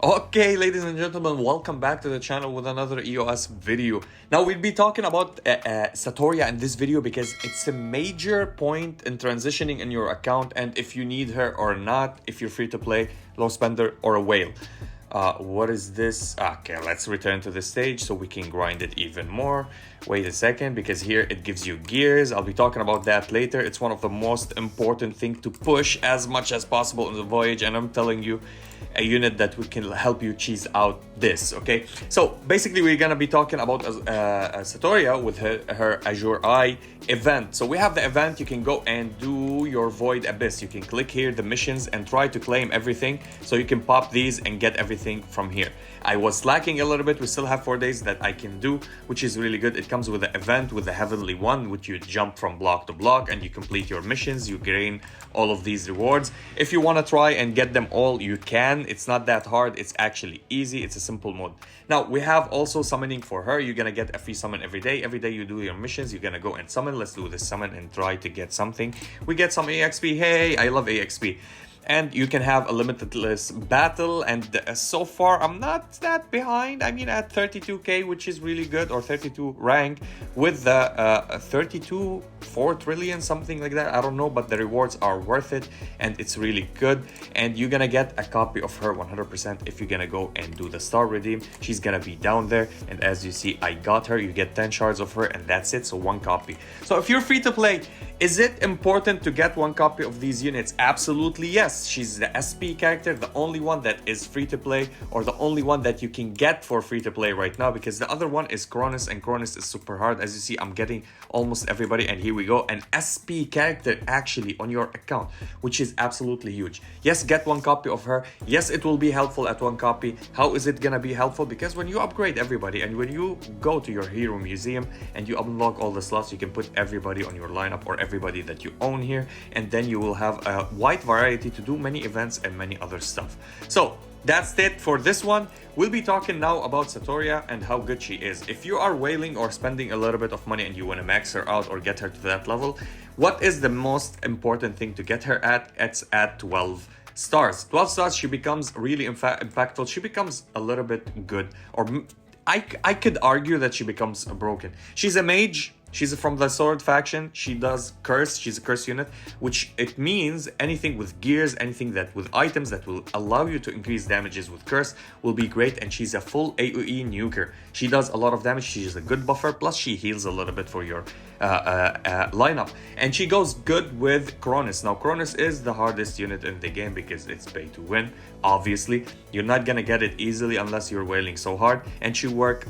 Okay, ladies and gentlemen, welcome back to the channel with another EOS video. Now, we'll be talking about Satoria in this video because it's a major point in transitioning in your account and if you need her or not, if you're free to play, low spender, or a whale. What is this? Okay, let's return to the stage so we can grind it even more. Wait a second, because here it gives you gears. I'll be talking about that later. It's one of the most important things to push as much as possible in the voyage, and I'm telling you, a unit that we can help you cheese out this. Okay, so basically we're gonna be talking about Satoria with her Azure Eye event. So we have the event. You can go and do your Void Abyss. You can click here the missions and try to claim everything, so you can pop these and get everything from here. I was slacking a little bit. We still have 4 days that I can do, which is really good. It comes with the event with the heavenly one, which you jump from block to block and you complete your missions. You gain all of these rewards. If you want to try and get them all, you can. It's not that hard. It's actually easy. It's a simple mode. Now we have also summoning for her. You're gonna get a free summon every day. Every day you do your missions, you're gonna go and summon. Let's do this summon and try to get something. We get some EXP. Hey, I love EXP. And you can have a limitless battle, and so far I'm not that behind. I mean, at 32k, which is really good, or 32 rank with the 32 4 trillion, something like that. I don't know, but the rewards are worth it and it's really good. And you're gonna get a copy of her 100% if you're gonna go and do the star redeem. She's gonna be down there, and as you see, I got her. You get 10 shards of her and that's it. So 1 copy. So if you're free to play, is it important to get 1 copy of these units? Absolutely yes. She's the SP character, the only one that is free to play, or the only one that you can get for free to play right now, because the other one is Cronus, and Cronus is super hard. As you see, I'm getting almost everybody, and here we go, an SP character actually on your account, which is absolutely huge. Yes, get 1 copy of her. Yes, it will be helpful at 1 copy. How is it gonna be helpful? Because when you upgrade everybody and when you go to your hero museum and you unlock all the slots, you can put everybody on your lineup or everybody that you own here, and then you will have a wide variety to do many events and many other stuff. So that's it for this one. We'll be talking now about Satoria and how good she is. If you are whaling or spending a little bit of money and you want to max her out or get her to that level, what is the most important thing to get her at? It's at 12 stars. 12 stars, she becomes really impactful. She becomes a little bit good, or I could argue that she becomes broken. She's a mage. She's from the sword faction. She does curse. She's a curse unit, which it means anything with gears, anything that with items that will allow you to increase damages with curse will be great. And she's a full AoE nuker. She does a lot of damage. She's a good buffer. Plus she heals a little bit for your lineup. And she goes good with Cronus. Now Cronus is the hardest unit in the game because it's pay to win. Obviously, you're not gonna get it easily unless you're whaling so hard. And she work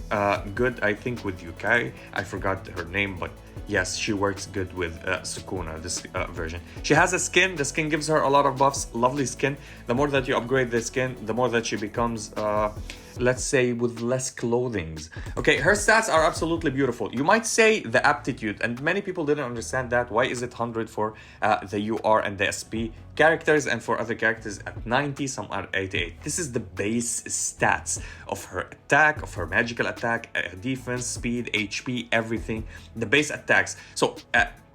good, I think, with Yukai. I forgot her name, but yes, she works good with Sukuna, this version. She has a skin. The skin gives her a lot of buffs. Lovely skin. The more that you upgrade the skin, the more that she becomes, let's say, with less clothings. Okay, her stats are absolutely beautiful. You might say the aptitude, and many people didn't understand that. Why is it 100 for the UR and the SP characters, and for other characters at 90, some are 88? This is the base stats of her attack, of her magical attack, defense, speed, HP, everything. The base attacks. So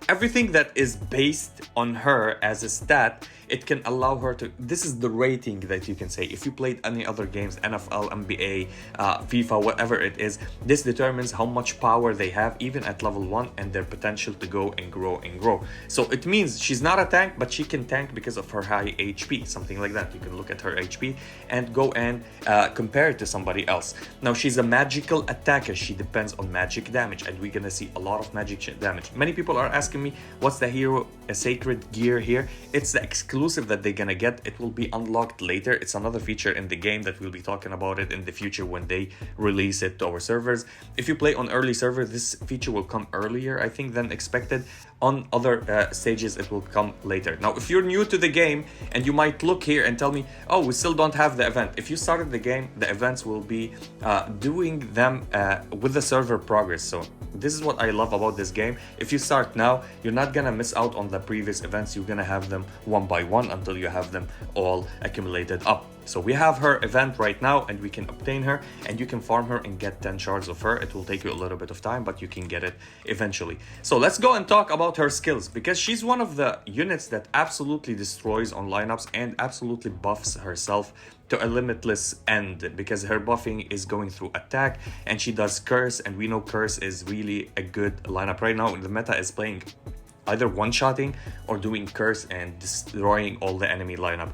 everything that is based on her as a stat, it can allow her to, this is the rating that you can say. If you played any other games, NFL, NBA, FIFA, whatever it is, this determines how much power they have even at level 1 and their potential to go and grow and grow. So it means she's not a tank, but she can tank because of her high HP, something like that. You can look at her HP and go and compare it to somebody else. Now she's a magical attacker. She depends on magic damage, and we're gonna see a lot of magic damage. Many people are asking me, what's the hero sacred gear here? It's the exclusive that they're gonna get. It will be unlocked later. It's another feature in the game that we'll be talking about it in the future when they release it to our servers. If you play on early server, this feature will come earlier, I think, than expected. On other stages, it will come later. Now, if you're new to the game and you might look here and tell me, oh, we still don't have the event. If you started the game, the events will be doing them with the server progress. So this is what I love about this game. If you start now, you're not gonna miss out on the previous events. You're gonna have them one by one until you have them all accumulated up. So we have her event right now and we can obtain her, and you can farm her and get 10 shards of her. It will take you a little bit of time, but you can get it eventually. So let's go and talk about her skills, because she's one of the units that absolutely destroys on lineups and absolutely buffs herself to a limitless end, because her buffing is going through attack and she does curse, and we know curse is really a good lineup right now. The meta is playing either one-shotting or doing curse and destroying all the enemy lineup.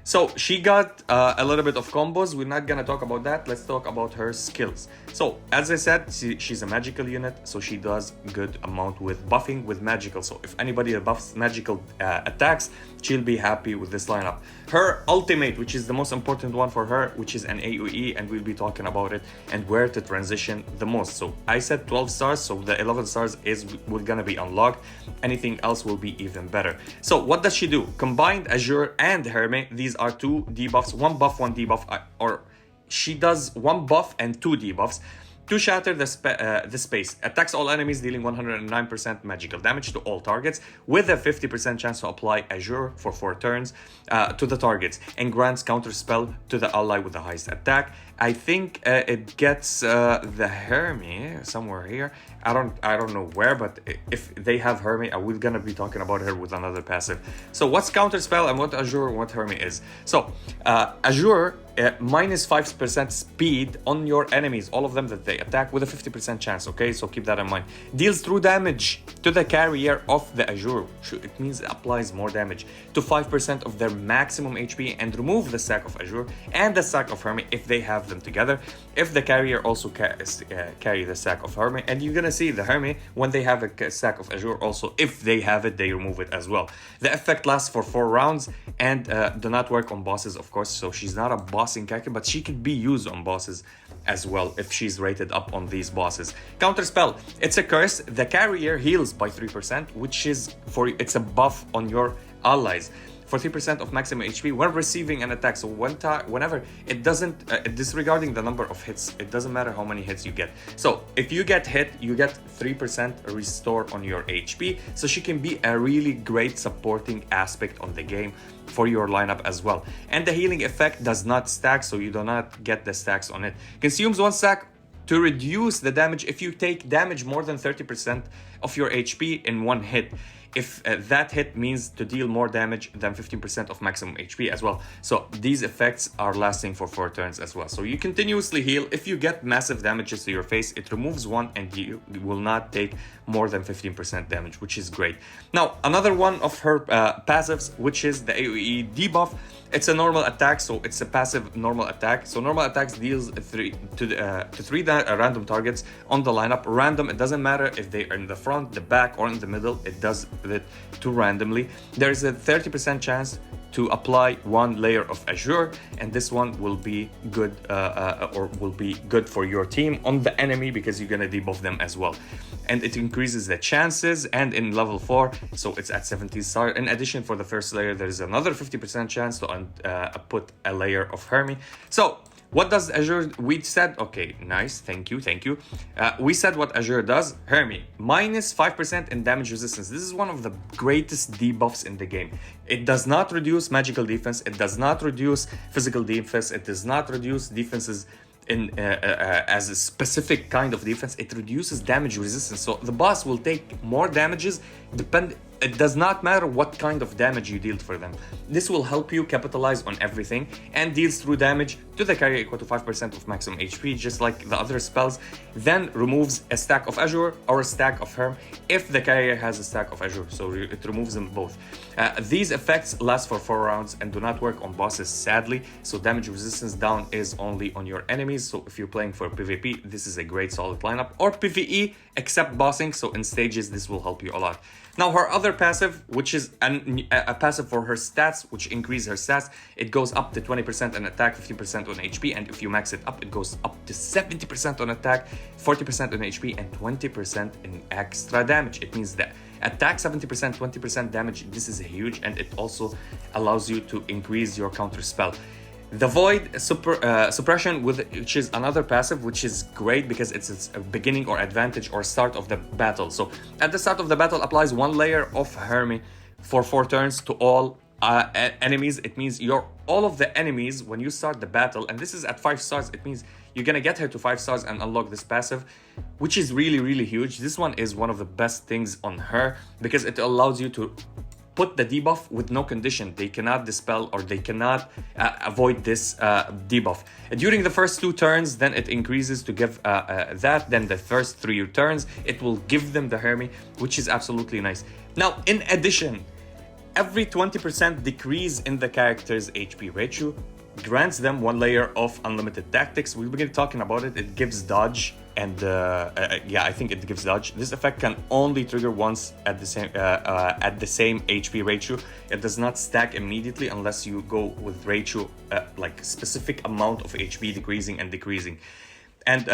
So she got a little bit of combos. We're not gonna talk about that. Let's talk about her skills. So as I said, she's a magical unit, so she does good amount with buffing with magical. So if anybody buffs magical attacks, she'll be happy with this lineup. Her ultimate, which is the most important one for her, which is an AoE, and we'll be talking about it and where to transition the most. So I said 12 stars, so the 11 stars is we're gonna be unlocked. Anything else will be even better. So what does she do? Combined Azure and Hermit, these are two debuffs, one buff, one debuff, or she does one buff and two debuffs. To shatter the space, attacks all enemies, dealing 109% magical damage to all targets, with a 50% chance to apply Azure for 4 turns to the targets, and grants counter spell to the ally with the highest attack. I think it gets the Hermit somewhere here. I don't know where, but if they have Hermit, we're gonna be talking about her with another passive. So what's counter spell and what Azure and what Hermit is? So Azure minus 5% speed on your enemies, all of them that they attack, with a 50% chance, okay? So keep that in mind. Deals true damage to the carrier of the Azure. It means it applies more damage to 5% of their maximum HP, and remove the stack of Azure and the stack of Hermit if they have them together. If the carrier also carry the stack of Hermit, and you're gonna see the Hermit when they have a stack of Azure also, if they have it, they remove it as well. The effect lasts for 4 rounds and do not work on bosses, of course. So she's not a bossing character, but she could be used on bosses as well if she's rated up on these bosses. Counter spell, it's a curse. The carrier heals by 3%, which is it's a buff on your allies for 3% of maximum HP when receiving an attack. So whenever it doesn't disregarding the number of hits, it doesn't matter how many hits you get. So if you get hit, you get 3% restore on your HP. So she can be a really great supporting aspect on the game for your lineup as well. And the healing effect does not stack, so you do not get the stacks on it. Consumes 1 stack to reduce the damage if you take damage more than 30% of your HP in one hit. If that hit means to deal more damage than 15% of maximum HP as well. So these effects are lasting for 4 turns as well. So you continuously heal. If you get massive damages to your face, it removes 1 and you will not take more than 15% damage, which is great. Now, another one of her passives, which is the AoE debuff. It's a normal attack, so it's a passive normal attack. So normal attacks deals 3 random targets on the lineup. Random, it doesn't matter if they are in the front, the back, or in the middle. It does it to randomly. There's a 30% chance to apply 1 layer of Azure, and this one will be good or will be good for your team on the enemy, because you're gonna debuff them as well. And it increases the chances, and in level 4, so it's at 70 star. In addition, for the first layer, there is another 50% chance to put a layer of Hermit. So what does Azure? We said, okay, nice, thank you. We said what Azure does. Hermit, minus 5% in damage resistance. This is one of the greatest debuffs in the game. It does not reduce magical defense. It does not reduce physical defense. It does not reduce defenses in as a specific kind of defense. It reduces damage resistance. So the boss will take more damages it does not matter what kind of damage you deal for them. This will help you capitalize on everything, and deals through damage to the carrier equal to 5% of maximum HP, just like the other spells. Then removes a stack of Azure or a stack of Herm if the carrier has a stack of Azure, so it removes them both. These effects last for 4 rounds and do not work on bosses, sadly, so damage resistance down is only on your enemies. So if you're playing for PvP, this is a great solid lineup, or PvE except bossing, so in stages this will help you a lot. Now, her other passive, which is a passive for her stats, which increase her stats, it goes up to 20% on attack, 15% on HP, and if you max it up, it goes up to 70% on attack, 40% on HP, and 20% in extra damage. It means that attack 70%, 20% damage, this is huge, and it also allows you to increase your counter spell. The Void Suppression, which is another passive, which is great because it's a beginning or advantage or start of the battle. So at the start of the battle, applies 1 layer of Hermit for 4 turns to all enemies, it means all of the enemies when you start the battle, and this is at 5 stars, it means you're gonna get her to 5 stars and unlock this passive, which is really, really huge. This one is one of the best things on her because it allows you to put the debuff with no condition. They cannot dispel or they cannot avoid this debuff. During the first 2 turns, then it increases to give that. Then the first 3 turns, it will give them the Hermie, which is absolutely nice. Now, in addition, every 20% decrease in the character's HP ratio grants them 1 layer of unlimited tactics. We begin talking about it. It gives dodge, and yeah, I think it gives dodge. This effect can only trigger once at the same HP ratio. It does not stack immediately unless you go with ratio like specific amount of HP decreasing and decreasing. And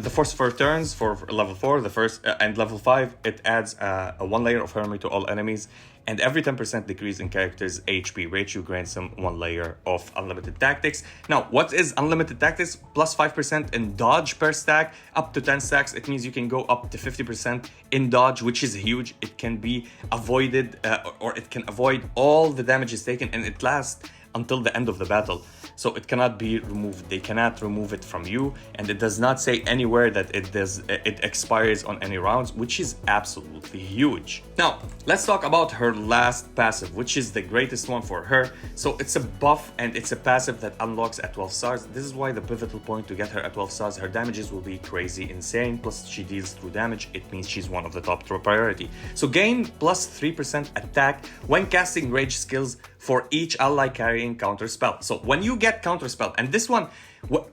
the first 4 turns for level 4, the first and level 5, it adds a 1 layer of Hermie to all enemies. And every 10% decrease in character's HP ratio grants them 1 layer of unlimited tactics. Now, what is unlimited tactics? Plus 5% in dodge per stack, up to 10 stacks. It means you can go up to 50% in dodge, which is huge. It can be avoided, or it can avoid all the damages taken, and it lasts until the end of the battle. So it cannot be removed. They cannot remove it from you, and it does not say anywhere that it expires on any rounds, which is absolutely huge. Now, let's talk about her last passive, which is the greatest one for her. So it's a buff and it's a passive that unlocks at 12 stars. This is why the pivotal point to get her at 12 stars, her damages will be crazy insane, plus she deals through damage. It means she's one of the top priority. So gain plus 3% attack when casting rage skills for each ally carrying counter spell. So when you get counter spell, and this one,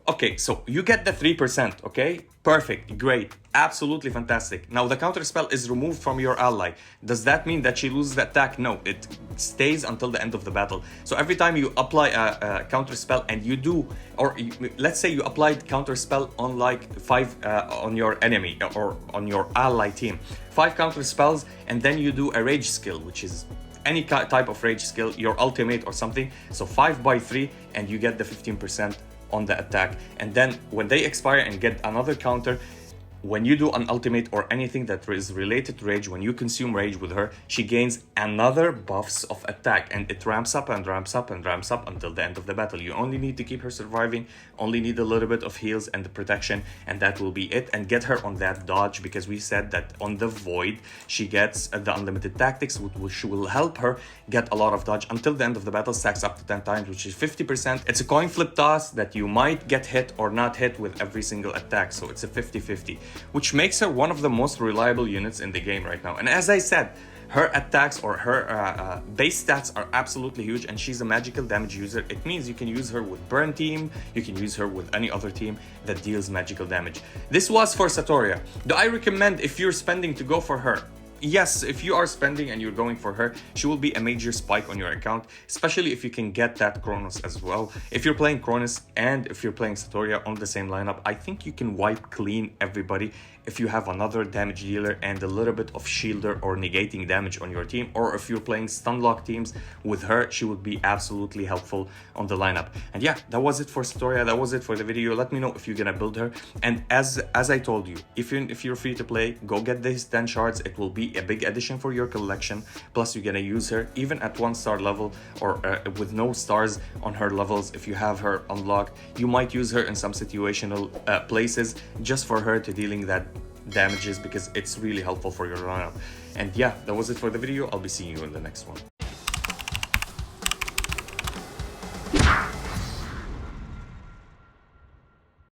okay, so you get the 3%, okay? Perfect, great, absolutely fantastic. Now the counter spell is removed from your ally. Does that mean that she loses the attack? No, it stays until the end of the battle. So every time you apply a counter spell and you do, or let's say you applied counter spell on like 5 on your enemy or on your ally team, 5 counter spells, and then you do a rage skill, which is any type of rage skill, your ultimate or something. So 5 by 3, and you get the 15% on the attack. And then when they expire and get another counter, when you do an ultimate or anything that is related to rage, when you consume rage with her, she gains another buffs of attack, and it ramps up and ramps up and ramps up until the end of the battle. You only need to keep her surviving, only need a little bit of heals and the protection, and that will be it. And get her on that dodge, because we said that on the void she gets the unlimited tactics, which will help her get a lot of dodge until the end of the battle. Stacks up to 10 times, which is 50%. It's a coin flip toss that you might get hit or not hit with every single attack, so it's a 50-50, which makes her one of the most reliable units in the game right now. And as I said, her attacks or her base stats are absolutely huge, and she's a magical damage user. It means you can use her with burn team, you can use her with any other team that deals magical damage. This was for Satoria. Do I recommend, if you're spending, to go for her? Yes, if you are spending and you're going for her, she will be a major spike on your account, especially if you can get that Kronos as well. If you're playing Kronos and if you're playing Satoria on the same lineup, I think you can wipe clean everybody if you have another damage dealer and a little bit of shielder or negating damage on your team. Or if you're playing stunlock teams with her, she would be absolutely helpful on the lineup. And yeah, that was it for Satoria. That was it for the video. Let me know if you're gonna build her. And as I told you, if you're free to play, go get these 10 shards. It will be a big addition for your collection. Plus you're gonna use her even at 1-star level, or with no stars on her levels. If you have her unlocked, you might use her in some situational places just for her to dealing that damages, because it's really helpful for your lineup. And yeah, that was it for the video. I'll be seeing you in the next one.